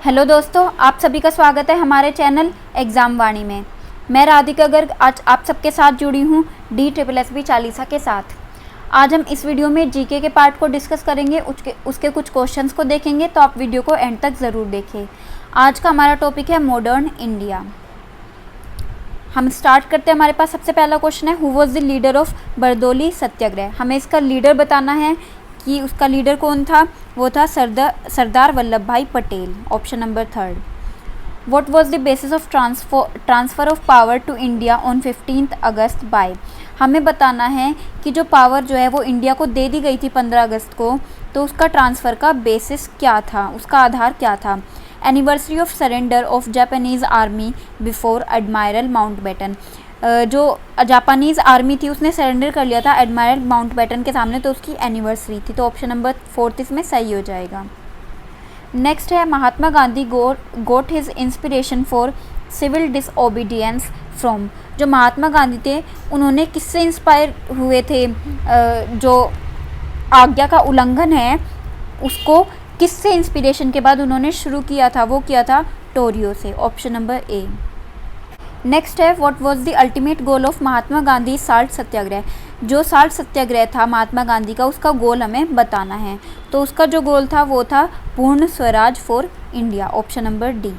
Hello दोस्तों, आप सभी का स्वागत है हमारे चैनल एग्ज़ाम वाणी में। मैं राधिका गर्ग आज आप सबके साथ जुड़ी हूँ DSSB चालीसा के साथ। आज हम इस वीडियो में जीके के पार्ट को डिस्कस करेंगे, उसके कुछ क्वेश्चंस को देखेंगे, तो आप वीडियो को एंड तक ज़रूर देखें। आज का हमारा टॉपिक है मॉडर्न इंडिया। हम स्टार्ट करते हैं। हमारे पास सबसे पहला क्वेश्चन है, who was the leader of Bardoli Satyagraha. हमें इसका लीडर बताना है कि उसका लीडर कौन था। वो था Sardar Vallabh Bhai Patel. Option number 3। What was the basis of transfer of power to India on 15 August by. हमें बताना है कि जो पावर जो है वो इंडिया को दे दी गई थी 15 अगस्त को, तो उसका ट्रांसफ़र का बेसिस क्या था, उसका आधार क्या था। Anniversary of surrender of Japanese army before admiral Mountbatten. जो जापानीज़ आर्मी थी उसने सरेंडर कर लिया था एडमायरल माउंटबेटन के सामने, तो उसकी एनिवर्सरी थी। तो ऑप्शन नंबर 4 इसमें सही हो जाएगा। नेक्स्ट है, Mahatma Gandhi got his inspiration for civil disobedience from. जो महात्मा गांधी थे उन्होंने किससे इंस्पायर हुए थे। जो आज्ञा का उल्लंघन है उसको किससे इंस्पिरेशन के बाद उन्होंने शुरू किया था, वो किया था टोरियो से। Option number A. नेक्स्ट है, what was the ultimate goal of Mahatma Gandhi salt Satyagraha. जो साल्ट सत्याग्रह था महात्मा गांधी का, उसका गोल हमें बताना है। तो उसका जो गोल था वो था पूर्ण Swaraj for India. Option number D.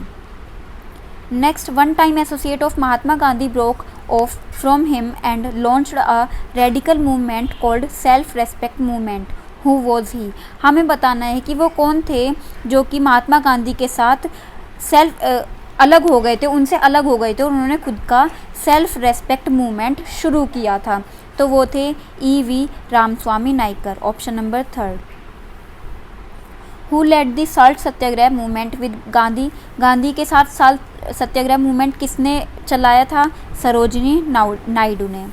Next, one time associate of Mahatma Gandhi broke of from him and launched a radical movement called self respect movement. Who was he. हमें बताना है कि वो कौन थे जो कि महात्मा गांधी के साथ अलग हो गए थे, उनसे अलग हो गए थे, और उन्होंने खुद का सेल्फ रेस्पेक्ट मूवमेंट शुरू किया था। तो वो थे E.V. Ramaswamy Naicker. Option number 3। Who led the salt Satyagraha movement with Gandhi. Gandhi के साथ साल्ट सत्याग्रह मूवमेंट किसने चलाया था। सरोजिनी नायडू ने।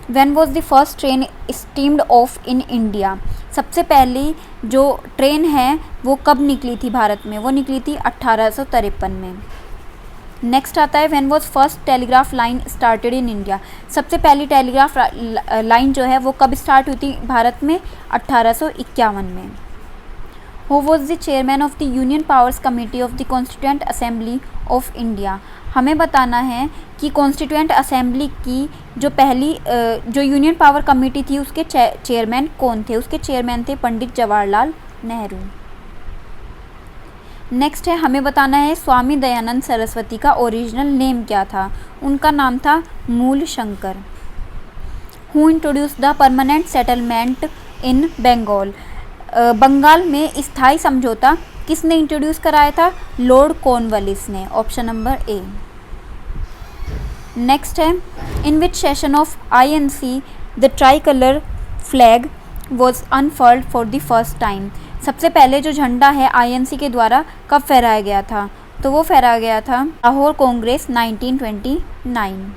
When was the first train steamed of in India. सबसे पहली जो ट्रेन है वो कब निकली थी भारत में, वो निकली थी 1853 में। नेक्स्ट आता है, when was first telegraph line started in India. सबसे पहली टेलीग्राफ लाइन जो है वो कब स्टार्ट हुई थी भारत में, 1851 में। Who was the chairman of the union powers committee of the constituent assembly of India. हमें बताना है कि कॉन्स्टिट्यूएंट असेंबली की जो पहली जो यूनियन पावर कमेटी थी उसके चेयरमैन कौन थे। उसके चेयरमैन थे पंडित जवाहरलाल नेहरू। नेक्स्ट है, हमें बताना है स्वामी दयानंद सरस्वती का ओरिजिनल नेम क्या था। उनका नाम था Mool Shankar. Who introduce the permanent settlement in Bengal. Bengal में स्थायी समझौता किसने इंट्रोड्यूस कराया था। लॉर्ड कॉर्नवालिस ने। Option number A. नेक्स्ट है, in which session of INC the tricolour flag was unfurled for the first time. सबसे पहले जो झंडा है INC के द्वारा कब फहराया गया था, तो वो फहराया गया था लाहौर कांग्रेस 1929।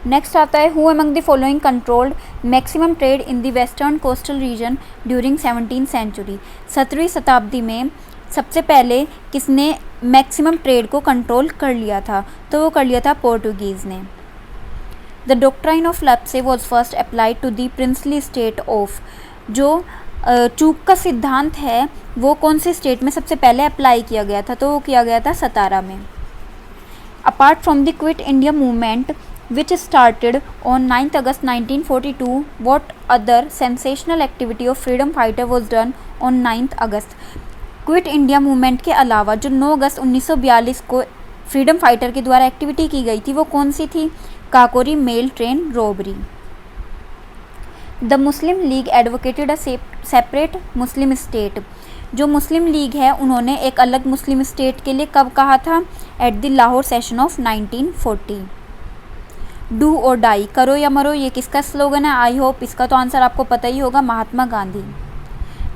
नेक्स्ट आता है, who among the following controlled maximum trade in the western coastal region during 17th century. 17वीं शताब्दी में सबसे पहले किसने मैक्सिमम ट्रेड को कंट्रोल कर लिया था, तो वो कर लिया था पोर्टुगीज़ ने। The doctrine of lapse was first applied to the princely state of. जो चूक का सिद्धांत है वो कौन से स्टेट में सबसे पहले अप्लाई किया गया था, तो वो किया गया था सतारा में। Apart from the quit India movement which started on 9th August 1942, what other sensational activity of freedom fighter was done on 9th August? Quit India movement के अलावा जो 9 अगस्त 1942 को फ्रीडम फाइटर के द्वारा एक्टिविटी की गई थी वो कौन सी थी। Kakori mail train robbery. The Muslim League advocated a separate Muslim state. जो मुस्लिम लीग है उन्होंने एक अलग मुस्लिम स्टेट के लिए कब कहा था, at the Lahore session of 1940। Do और डाई, करो या मरो, ये किसका स्लोगन है। आई होप इसका तो आंसर आपको पता ही होगा, महात्मा गांधी।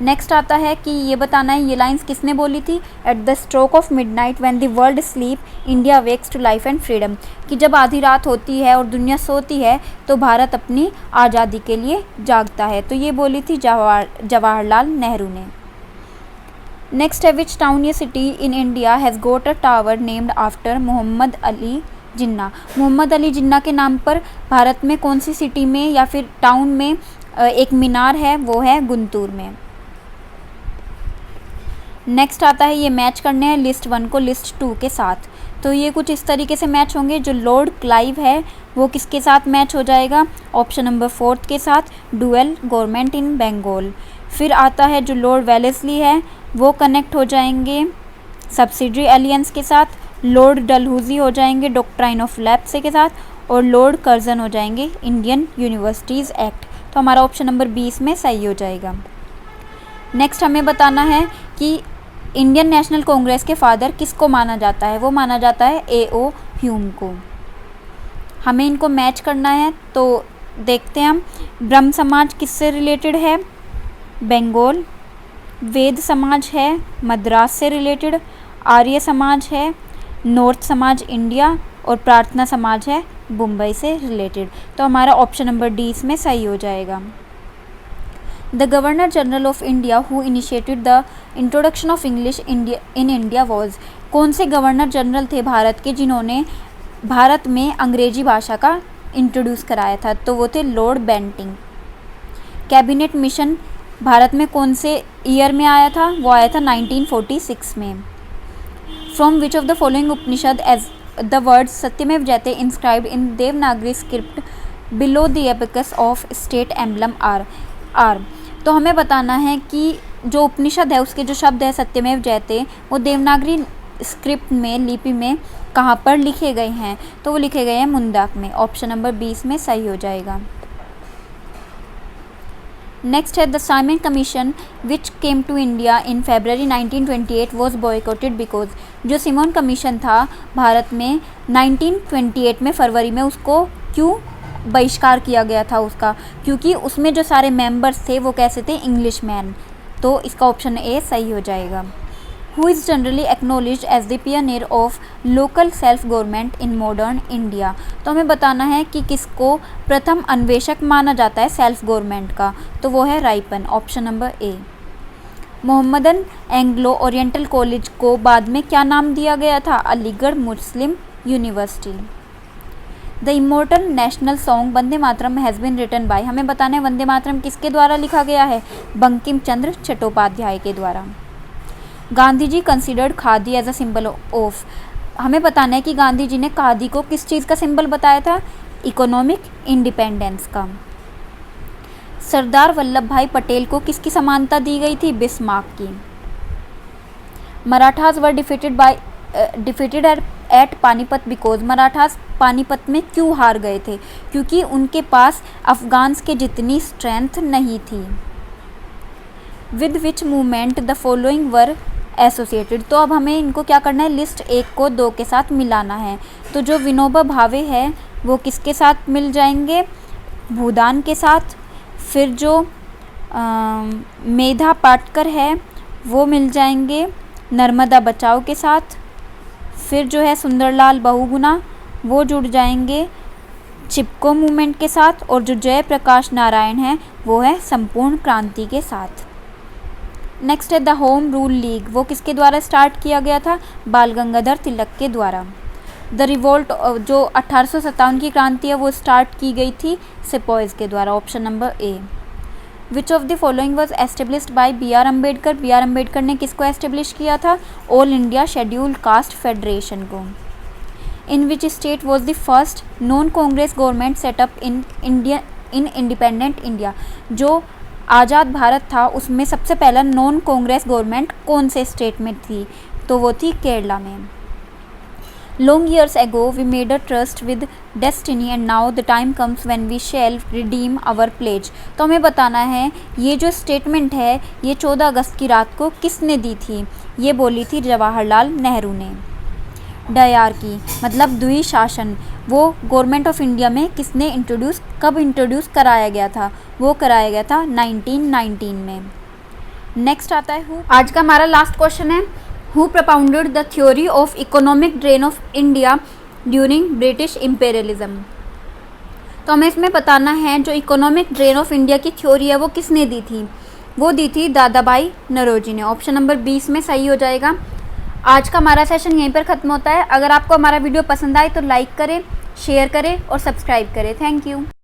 नेक्स्ट आता है कि ये बताना है ये लाइंस किसने बोली थी। At the stroke of midnight when the world sleep India wakes to life and freedom. कि जब आधी रात होती है और दुनिया सोती है तो भारत अपनी आज़ादी के लिए जागता है। तो ये बोली थी जवाहरलाल नेहरू ने। नेक्स्ट है, विच टाउन या city in India has got a tower named after Mohammad Ali Jinnah. Mohammad Ali Jinnah के नाम पर भारत में कौन सी सिटी में या फिर टाउन में एक मीनार है, वो है गुंटूर में। नेक्स्ट आता है ये मैच करने हैं लिस्ट 1 को लिस्ट 2 के साथ। तो ये कुछ इस तरीके से मैच होंगे। जो लॉर्ड क्लाइव है वो किसके साथ मैच हो जाएगा, ऑप्शन नंबर 4 के साथ, डुअल गवर्नमेंट इन बंगाल। फिर आता है जो लॉर्ड वेलेस्ली है वो कनेक्ट हो जाएंगे सब्सिडरी एलियंस के साथ, लॉर्ड डलहौजी हो जाएंगे डॉक्ट्राइन ऑफ लैप्स के साथ, और लॉर्ड कर्जन हो जाएंगे इंडियन यूनिवर्सिटीज़ एक्ट। तो हमारा ऑप्शन नंबर 20 में सही हो जाएगा। नेक्स्ट हमें बताना है कि इंडियन नेशनल कांग्रेस के फादर किसको माना जाता है, वो माना जाता है A.O. ह्यूम को। हमें इनको मैच करना है तो देखते हैं हम। ब्रह्म समाज किससे रिलेटेड है, बंगाल। वेद समाज है मद्रास से रिलेटेड। आर्य समाज है नॉर्थ समाज इंडिया, और प्रार्थना समाज है मुंबई से रिलेटेड। तो हमारा ऑप्शन नंबर डी इसमें सही हो जाएगा। The governor general of India who initiated the introduction of English in India was, कौन से गवर्नर जनरल थे भारत के जिन्होंने भारत में अंग्रेजी भाषा का इंट्रोड्यूस कराया था, तो वो थे Lord Bentinck. Cabinet mission Bharat में कौन से ईयर में आया था, वो आया था 1946 में। From which of the following Upanishad as the words Satyameva Jayate inscribed in Devanagari script below the abacus of state emblem are. तो हमें बताना है कि जो उपनिषद है उसके जो शब्द है सत्यमेव जयते वो देवनागरी स्क्रिप्ट में लिपि में कहाँ पर लिखे गए हैं, तो वो लिखे गए हैं मुंदाक में। ऑप्शन नंबर 20 में सही हो जाएगा। नेक्स्ट है the Simon Commission which came to India in February 1928 was boycotted because, जो सिमोन कमीशन था भारत में 1928 में फरवरी में, उसको क्यों बहिष्कार किया गया था उसका, क्योंकि उसमें जो सारे मेंबर्स थे वो कैसे थे, इंग्लिश मैन। तो इसका ऑप्शन ए सही हो जाएगा। Who is generally acknowledged as the pioneer of local self government in modern India, तो हमें बताना है कि किसको प्रथम अन्वेषक माना जाता है सेल्फ गवर्नमेंट का, तो वो है Ripon. Option number A. Mohammedan Anglo Oriental college को बाद में क्या नाम दिया गया था, Aligarh Muslim university. The immortal national song Vande Mataram has been written by, हमें बताना है वंदे मातरम किसके द्वारा लिखा गया है, बंकिम चंद्र चट्टोपाध्याय के द्वारा। Gandhi ji considered khadi as a symbol of, हमें बताना है कि गांधी जी ने खादी को किस चीज़ का सिंबल बताया था, इकोनॉमिक इंडिपेंडेंस का। सरदार वल्लभ भाई पटेल को किसकी समानता दी गई थी, बिस्मार्क की। Marathas were defeated at Panipat because, Marathas Panipat में क्यों हार गए थे, क्योंकि उनके पास अफगान्स के जितनी स्ट्रेंथ नहीं थी। With which movement the following were associated, तो अब हमें इनको क्या करना है, लिस्ट 1 को 2 के साथ मिलाना है। तो जो विनोबा भावे है वो किसके साथ मिल जाएंगे, भूदान के साथ। फिर जो मेधा पाटकर है वो मिल जाएंगे नर्मदा बचाओ के साथ। फिर जो है सुंदरलाल बहुगुणा वो जुड़ जाएंगे चिपको मूवमेंट के साथ, और जो जयप्रकाश नारायण है वो है संपूर्ण क्रांति के साथ। नेक्स्ट है द होम रूल लीग, वो किसके द्वारा स्टार्ट किया गया था, बाल गंगाधर तिलक के द्वारा। द रिवोल्ट जो 1857 की क्रांति है वो स्टार्ट की गई थी सिपॉयज़ के द्वारा। Option number A. Which of the following was established by B.R. Ambedkar, B.R. Ambedkar ने किसको एस्टेब्लिश किया था, all India scheduled caste federation को। In which state was the first non Congress government set up in independent India, जो आज़ाद भारत था उसमें सबसे पहला नॉन कांग्रेस गवर्नमेंट कौन से स्टेट में थी, तो वो थी केरला में। Long years ago we made a tryst with destiny and now the time comes when we shall redeem our pledge, तो हमें बताना है ये जो स्टेटमेंट है ये 14 अगस्त की रात को किसने दी थी, ये बोली थी जवाहरलाल नेहरू ने। डायरकी मतलब द्विशासन, वो गवर्नमेंट ऑफ इंडिया में किसने कब इंट्रोड्यूस कराया गया था, वो कराया गया था 1919 में। नेक्स्ट आता है आज का हमारा लास्ट क्वेश्चन है, who propounded the theory of economic drain of India during British imperialism, तो हमें इसमें बताना है जो इकोनॉमिक ड्रेन ऑफ इंडिया की थ्योरी है वो किसने दी थी, वो दी थी दादा भाई नौरोजी ने। ऑप्शन नंबर 20 में सही हो जाएगा। आज का हमारा सेशन यहीं पर ख़त्म होता है। अगर आपको हमारा वीडियो पसंद आए तो लाइक करें, शेयर करें और सब्सक्राइब करें। Thank you.